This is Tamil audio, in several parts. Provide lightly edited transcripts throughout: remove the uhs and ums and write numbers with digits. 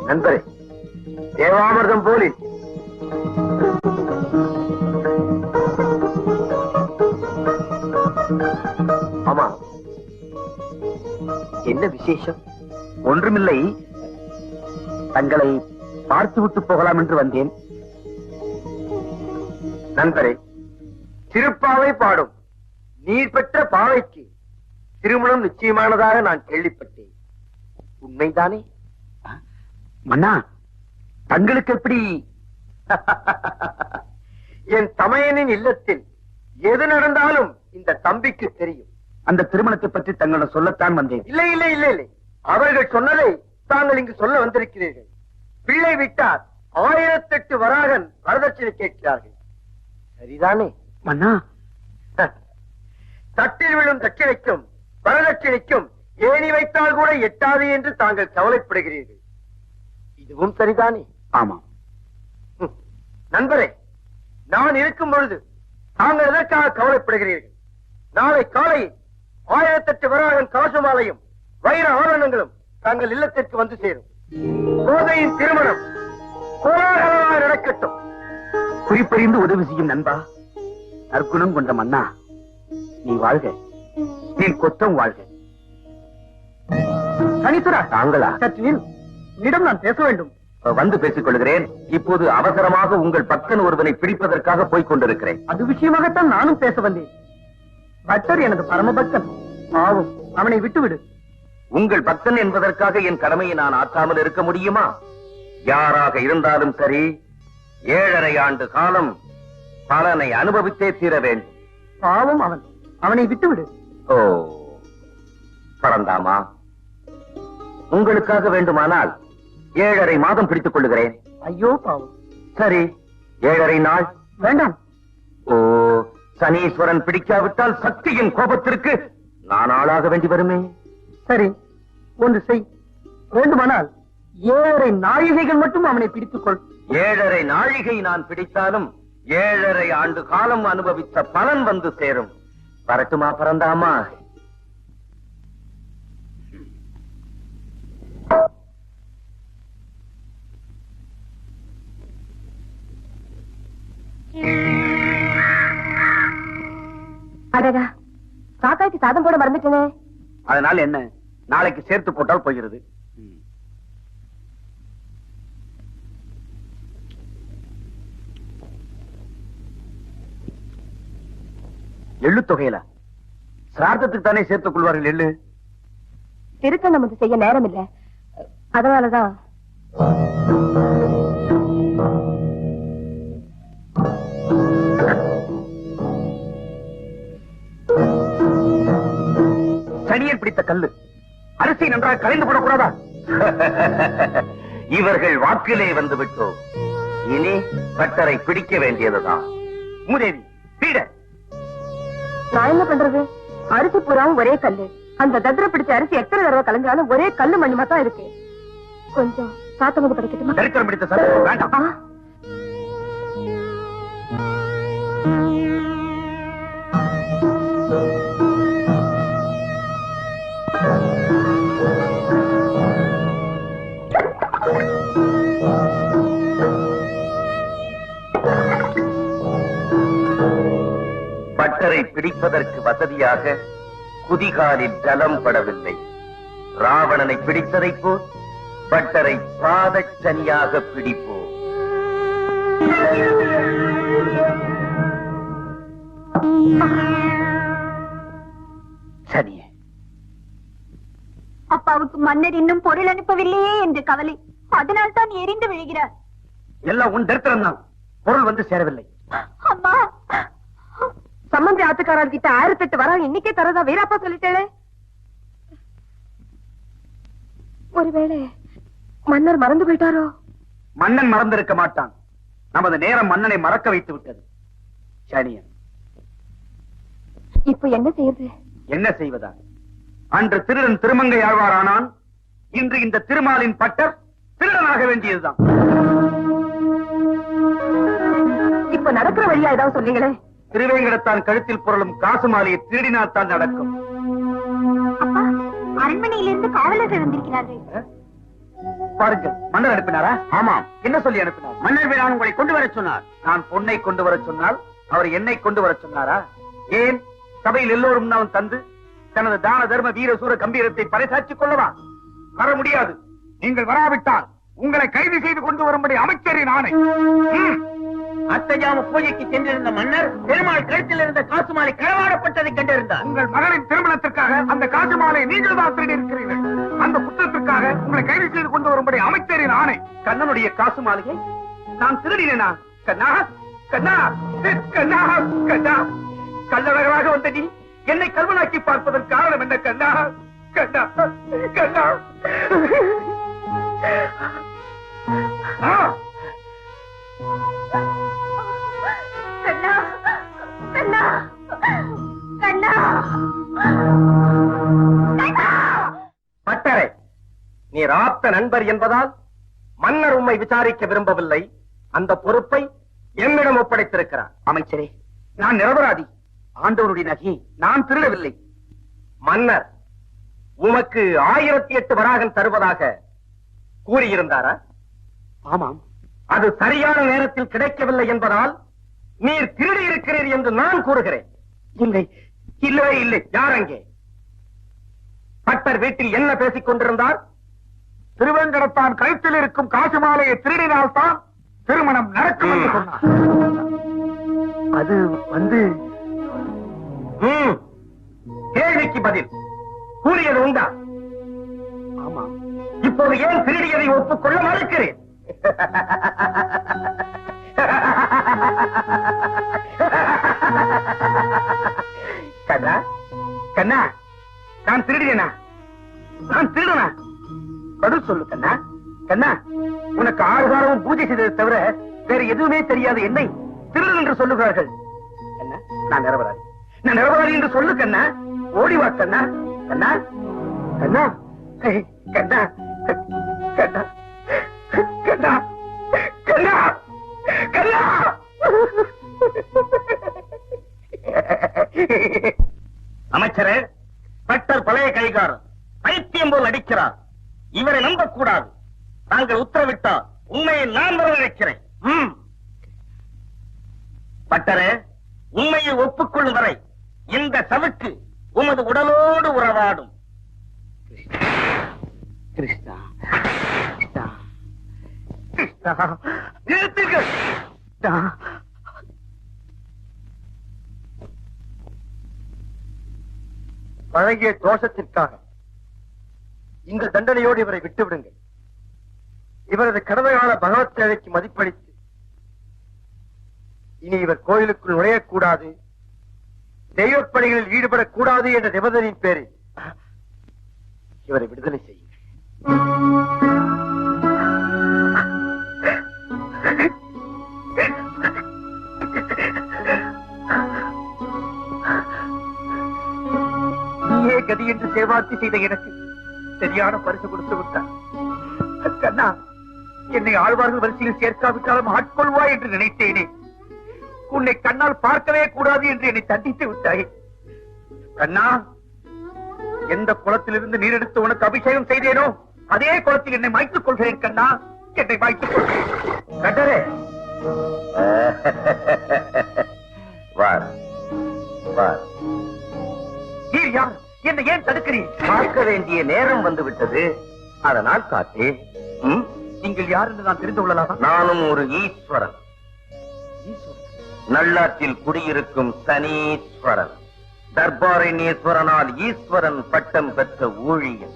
நண்பரே, தேவாமிர்தம் போலி ஆமா, என்ன விசேஷம்? ஒன்றுமில்லை, தங்களை பார்த்துவிட்டு போகலாம் என்று வந்தேன். நண்பரே, திருப்பாவை பாடும் நீர் பெற்ற பாவைக்கு திருமணம் நிச்சயமானதாக நான் கேள்விப்பட்டேன். உண்மைதானே? மன்னா, தங்களுக்கு எப்படி? என் தமையனின் இல்லத்தில் எது நடந்தாலும் இந்த தம்பிக்கு தெரியும். அந்த திருமணத்தை பற்றி தங்களிடம் சொல்லத்தான் வந்தேன். இல்லை இல்லை இல்லை இல்லை, அவர்கள் சொன்னதை தாங்கள் இங்கு சொல்ல வந்திருக்கிறீர்கள். பிள்ளை விட்டார் 1008 வராகன் வரதட்சணை கேட்கிறார்கள். சரிதானே? மன்னா, தட்டில் விழும் தட்சிணைக்கும் வரதட்சணைக்கும் ஏணி வைத்தால் கூட எட்டாது என்று தாங்கள் கவலைப்படுகிறீர்கள். இதுவும் சரிதானே? ஆமாம். நண்பரே, நான் இருக்கும் பொழுது தாங்கள் எதற்காக கவலைப்படுகிறீர்கள்? நாளை காலையில் 1008 வராகன் கவசமாலையும் வைர ஆபரணங்களும் தங்கள் இல்லத்திற்கு வந்து சேரும். கோதையின் திருமணம் கோலாகலமாக நடக்கட்டும். குறிப்பறிந்து உதவி செய்யும் நண்பா, நற்குணம் கொண்ட மன்னா, நீ வாழ்க, நீ கொத்தம் வாழ்க. சனீஸ்வரா, தாங்களா? இடம் நான் பேச வேண்டும். வந்து பேசிக் கொள்கிறேன். இப்போது அவசரமாக உங்கள் பக்தன் ஒருவனை பிடிப்பதற்காக போய்க் கொண்டிருக்கிறேன். அது விஷயமாகத்தான் நானும் பேச வந்தேன். பக்தர் எனது பரமபக்தன், பாவம், அவனை விட்டுவிடு. உங்கள் பக்தன் என்பதற்காக என் கடமையை நான் ஆற்றாமல் இருக்க முடியுமா? யாராக இருந்தாலும் சரி, 7.5 ஆண்டு காலம் பலனை அனுபவித்தே தீர வேண்டும். பாவம் அவன், அவனை விட்டுவிடு. ஓ பரந்தாமா, உங்களுக்காக வேண்டுமானால் 7.5 மாதம் பிடித்துக் கொள்ளுகிறேன். ஐயோ பாவம். சரி, 7.5 நாள் வேண்டாம். ஓ, சனீஸ்வரன் பிடிக்காவிட்டால் சக்தியின் கோபத்திற்கு நான் ஆளாக வேண்டி வருமே. சரி, ஒன்று செய். வேண்டுமானால் 7.5 நாழிகைகள் மட்டும் அவனை பிடித்துக் கொள். 7.5 நாழிகை நான் பிடித்தாலும் 7.5 ஆண்டு காலம் அனுபவித்த பலன் வந்து சேரும். வரட்டுமா பரந்தாமா? அடடா, காக்காய்க்கு சாதம் போட மறந்துட்டேனே. அதனால என்ன, நாளைக்கு சேர்த்து போட்டால் போகிறது. எள்ளு தொகையில சிரார்த்தத்துக்கு தானே சேர்த்துக் கொள்வார்கள். எள்ளு திருக்கண்ணம் வந்து செய்ய நேரம் இல்ல, அதனாலதான். சனியர் பிடித்த கல்லு அரிசி நன்றாக கலைந்து போடக்கூடாதா? இவர்கள் வாக்கிலே வந்து விட்டோம். இனி பட்டரை பிடிக்க வேண்டியதுதான். மூதேவி, பீட. நான் என்ன பண்றது? அரிசி பூராவும் ஒரே கல்லு. அந்த தத்திர பிடிச்ச அரிசி எத்தனை தடவை கலந்தாலும் ஒரே கல்லு மண்ணுமா தான் இருக்கு. கொஞ்சம் சாத்தம் படிக்கட்டுமா? சரித்திரம் பிடித்த சத்தம் வேண்டாம். பட்டரை பிடிப்பதற்கு வசதியாக குதிகாலில் ஜலம் படவில்லை. ராவணனை பிடித்ததை போல் பட்டரை பாதச்சனியாக பிடிப்போம். சனியே, அப்பாவுக்கு மன்னர் இன்னும் பொருள் அனுப்பவில்லையே என்று கவலை. அதனால் தான் எரிந்து விழுகிறார். எல்லாம் உன் தரித்திரம் தான். பொருள் வந்து சேரவில்லை. அம்மா, சம்பந்தி ஆத்துக்காரர் கிட்ட 1008 வரா இன்னைக்கே தரதா வீராப்பா சொல்லிட்டே. ஒருவேளை மன்னர் மறந்து போயிட்டாரோ? மன்னன் மறந்திருக்க மாட்டான். நமது நேரம் மன்னனை மறக்க வைத்து விட்டது. சனியன், இப்ப என்ன செய்யுது? என்ன செய்வதா? அன்று திருடன் திருமங்கை ஆழ்வாரானான். இன்று இந்த திருமாலின் பட்டர் திருடனாக வேண்டியதுதான். இப்ப நடக்கிற வழியா ஏதாவது சொல்லுங்களே. திருவேங்கடத்தான் கழுத்தில் புரளும் காசு மாலையை திருடினால்தான் நடக்கும். அப்பா, அரண்மனையிலிருந்து காவலர்கள் வந்திருக்கிறார்கள். பாருங்கள், மன்னர் அனுப்பினாரா? ஆமாம். என்ன சொல்லி அனுப்பினார்? மன்னர் நான் உங்களை கொண்டு வர சொன்னார். நான் பொன்னை கொண்டு வர சொன்னால் அவர் என்னை கொண்டு வர சொன்னாரா? ஏன் சபையில் எல்லோரும் நான் தந்து தனது தான தர்ம வீர சூர கம்பீரத்தை பறைசாற்றிக் கொள்ளவா? வர முடியாது. நீங்கள் வராவிட்டால் உங்களை கைது செய்து கொண்டு வரும்படி அமைச்சரின் ஆணை. அத்தஜாம பூஜைக்கு சென்றிருந்த மன்னர் பெருமாள் கழுத்தில் இருந்த காசு மாலை களவாடப்பட்டதை கண்டிருந்தார். உங்கள் மகளின் திருமணத்திற்காக அந்த காசு மாலை நீங்கள் தான் திருடி இருக்கிறீர்கள். அந்த குற்றத்திற்காக உங்களை கைது செய்து கொண்டு வரும்படி அமைச்சரின் ஆணை. கண்ணனுடைய காசு மாலையை நான் திருடினேனா? கண்ணா, கண்ணா, கண்ணா, கண்ணா, கள்ளழகராக வந்த நீ என்னை கல்வனாக்கி பார்ப்பதற்கு காரணம் என்ன? கண்ணா, கண்ணா, கண்ணா. கண்ணா, கண்ணா, கண்ணா, கண்ணா. பட்டரை, நீ ராப்த நண்பர் என்பதால் மன்னர் உம்மை விசாரிக்க விரும்பவில்லை. அந்த பொறுப்பை என்னிடம் ஒப்படைத்திருக்கிறார். அமைச்சரே, நான் நிரபராதி. ஆண்டவனுடைய நகையை நான் திருடவில்லை. மன்னர் உமக்கு 1008 வராகன் தருவதாக கூறியிருந்தாரா? ஆமாம். அது சரியான நேரத்தில் கிடைக்கவில்லை என்பதால் நீர் திருடி இருக்கிறீர் என்று நான் கூறுகிறேன். இல்லை, இல்லவே இல்லை. யார் அங்கே? பட்டர் வீட்டில் என்ன பேசிக் கொண்டிருந்தார்? திருவேங்கடத்தான் கழுத்தில் இருக்கும் காசு மாலையை திருடினால்தான் திருமணம் நடக்கும் என்று சொன்னார். அது வந்து கேள்விக்கு பதில் கூறியது உண்டா? ஆமாம். இப்போது ஏன் திருடியதை ஒப்புக்கொள்ள மறுக்கிறேன்? கண்ணா, கண்ணா, நான் திருடினா? நான் திருடனா? பதில் சொல்லு கண்ணா. கண்ணா, உனக்கு 6 வாரமும் பூஜை செய்ததை தவிர வேற எதுவுமே தெரியாது என்னை திருடன் என்று சொல்லுகிறார்கள். கண்ணா, நான் நிரபராதி. நான் நிரபராதி என்று சொல்லு கண்ணா. ஓடிவா கண்ணா. கண்ணா, கண்ணா, கண்ணா, கண்ணா, கண்ணா, கண்ணா, கண்ணா. அமைச்சரே, பட்டர் பழைய கைகாரர், பைத்தியம் போல் அடிக்கிறார். இவரை நம்பக்கூடாது. நாங்கள் உத்தரவிட்டால் உண்மையை நான் வரவழைக்கிறேன். பட்டரே, உண்மையை ஒப்புக்கொள்ளும் வரை இந்த சவுக்கு உமது உடலோடு உறவாடும். கிருஷ்ணா, நிறுத்துங்கள். வழங்கிய தோஷத்திற்காக இந்த தண்டனையோடு இவரை விட்டுவிடுங்கள். இவரது கடமையான பகவத் சேவைக்கு மதிப்பளித்து இனி இவர் கோயிலுக்குள் நுழையக்கூடாது, தெய்வப் பணிகளில் ஈடுபடக்கூடாது என்ற நிபந்தனையின் பேரில் இவரை விடுதலை செய்யுங்கள். நீயே கதி என்று சேவார்த்தி செய்த எனக்கு சரியான பரிசு கொடுத்து விட்டார். கண்ணா, என்னை ஆழ்வார்கள் வரிசையில் சேர்க்காவிட்டாலும் ஆட்கொள்வாய் என்று நினைத்தேனே. உன்னை கண்ணால் பார்க்கவே கூடாது என்று என்னை தண்டித்து விட்டாய். கண்ணா, எந்த குளத்திலிருந்து நீரெடுத்து உனக்கு அபிஷேகம் செய்தேனோ அதே குளத்தில் என்னை மாய்த்துக் கொள்கிறேன். கண்ணா, என்னை மாய்த்துக் கொள்கிறேன். கட்டரே, நீர் யார்? என்னை ஏன் தடுக்கிறீர்? பார்க்க வேண்டிய நேரம் வந்து விட்டது, அதனால் காத்தேன். நீங்கள் யார் என்று நான் தெரிந்து கொள்ளலாமா? நானும் ஒரு ஈஸ்வரன். நல்லாற்றில் குடியிருக்கும் சனீஸ்வரன். தர்பாரண்யேஸ்வரனால் ஈஸ்வரன் பட்டம் பெற்ற ஊழியன்.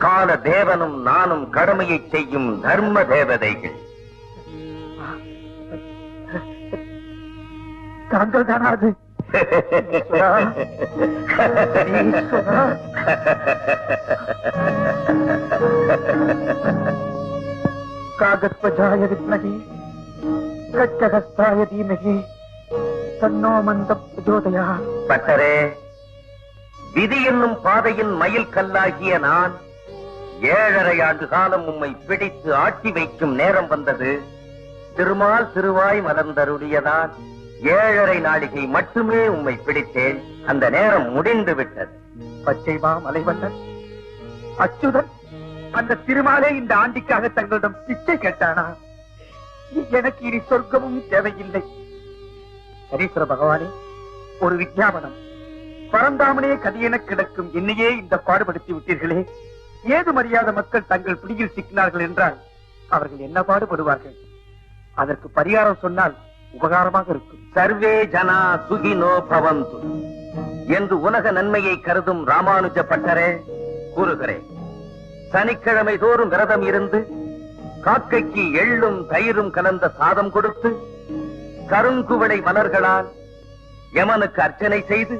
கால தேவனும் நானும் கடமையை செய்யும் தர்ம தேவதைகள். தாங்கள் தானா அது? காகத்வஜாய வித்மஹி கச்சகஸ்தாய தீமஹி தன்னோ மந்த பிரச்சோதயாத். பட்டரே, விதி என்னும் பாதையின் மயில் கல்லாகிய நான் 7.5 ஆண்டு காலம் உம்மை பிடித்து ஆட்டி வைக்கும் நேரம் வந்தது. திருமால் திருவாய் மலர்ந்தருளியதால் 7.5 நாழிகை மட்டுமே உம்மை பிடித்தேன். அந்த நேரம் முடிந்து விட்டது. பச்சைமா மலைவண்ணன் அச்சுதன் அந்த திருமாலே இந்த ஆண்டிக்காக தங்களிடம் பிச்சை கேட்டானா? எனக்கு இனி சொர்க்கமும் தேவையில்லை. சரீஸ்வர பகவானே, ஒரு விஞ்ஞாபனம். பரந்தாமனே கதியென கிடக்கும் என்னையே இந்த பாடுபடுத்தி விட்டீர்களே. ஏது மரியாத மக்கள் தங்கள் பிடியில் சிக்கினார்கள் என்றால் அவர்கள் என்ன பாடுபடுவார்கள்? அதற்கு பரிகாரம் சொன்னால் உபகாரமாக இருக்கும். சர்வே ஜனா சுகினோ பவந்து என்று உலக நன்மையை கருதும் ராமானுஜ பட்டரே கூறுகிறேன். சனிக்கிழமை தோறும் விரதம் இருந்து காக்கைக்கு எள்ளும் தயிரும் கலந்த சாதம் கொடுத்து கருங்குவளை மலர்களால் யமனுக்கு அர்ச்சனை செய்து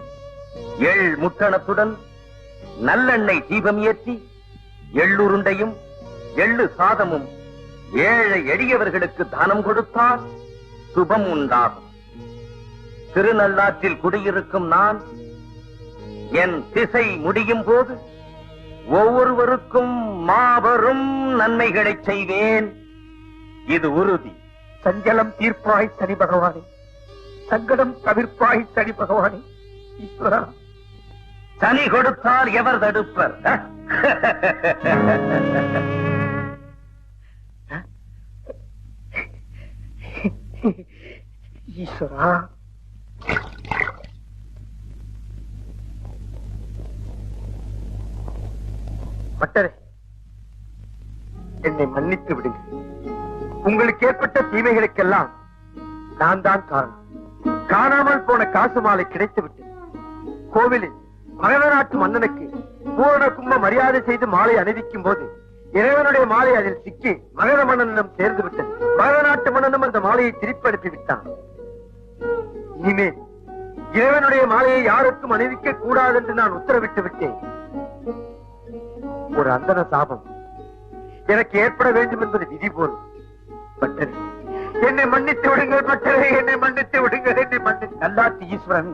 எள் முட்டணத்துடன் நல்லெண்ணெய் தீபம் ஏற்றி எள்ளுருண்டையும் எள்ளு சாதமும் ஏழை எளியவர்களுக்கு தானம் கொடுத்தால் சுபம் உண்டாகும். திருநள்ளாற்றில் குடியிருக்கும் நான் என் திசை முடியும் போது ஒவ்வொருவருக்கும் மாபெரும் நன்மைகளை செய்வேன். இது உறுதி. சஞ்சலம் தீர்ப்பாய் சனி பகவானே, சங்கடம் தவிர்ப்பாய் சனி பகவானே. ஈஸ்வரா, சனி கொடுத்தால் எவர் தடுப்பர்? ஈஸ்வரா, பட்டரே, என்னை மன்னித்து விடுங்க. உங்களுக்கு ஏற்பட்ட தீமைகளுக்கெல்லாம் நான் தான் காரணம். காணாமல் போன காசு மாலை கிடைத்து விட்டது. கோவிலில் மகத நாட்டு மன்னனுக்கு பூரண கும்ப மரியாதை செய்து மாலை அணிவிக்கும் போது இறைவனுடைய மாலை அதில் சிக்கி மகத மன்னனிடம் சேர்ந்து விட்டது. மகத நாட்டு மன்னனும் அந்த மாலையை திருப்பி அனுப்பி விட்டான். இனிமேல் இறைவனுடைய மாலையை யாருக்கும் அணிவிக்க கூடாது என்று நான் உத்தரவிட்டு விட்டேன். ஒரு அந்தன சாபம் எனக்கு ஏற்பட வேண்டும் என்பது விதி போல். பட்டரே, என்னை மன்னித்து விடுங்கள். பட்டரே, என்னை மன்னித்து விடுங்கள். என்னை மன்னித்து. நல்லாட்சி ஈஸ்வரன்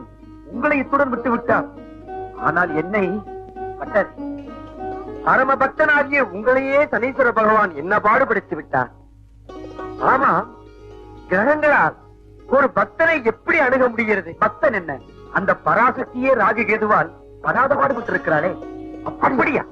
உங்களை இத்துடன் விட்டு விட்டார். ஆனால் என்னை பட்டரே, பரம பக்தனாகிய உங்களையே சனீஸ்வர பகவான் என்ன பாடுபடுத்தி விட்டார். ஆமா, கிரகங்களால் ஒரு பக்தனை எப்படி அணுக முடிகிறது? பக்தன் என்ன, அந்த பராசக்தியே ராஜகேதுவால் படாத பாடுபட்டு இருக்கிறாரே. அப்படியா?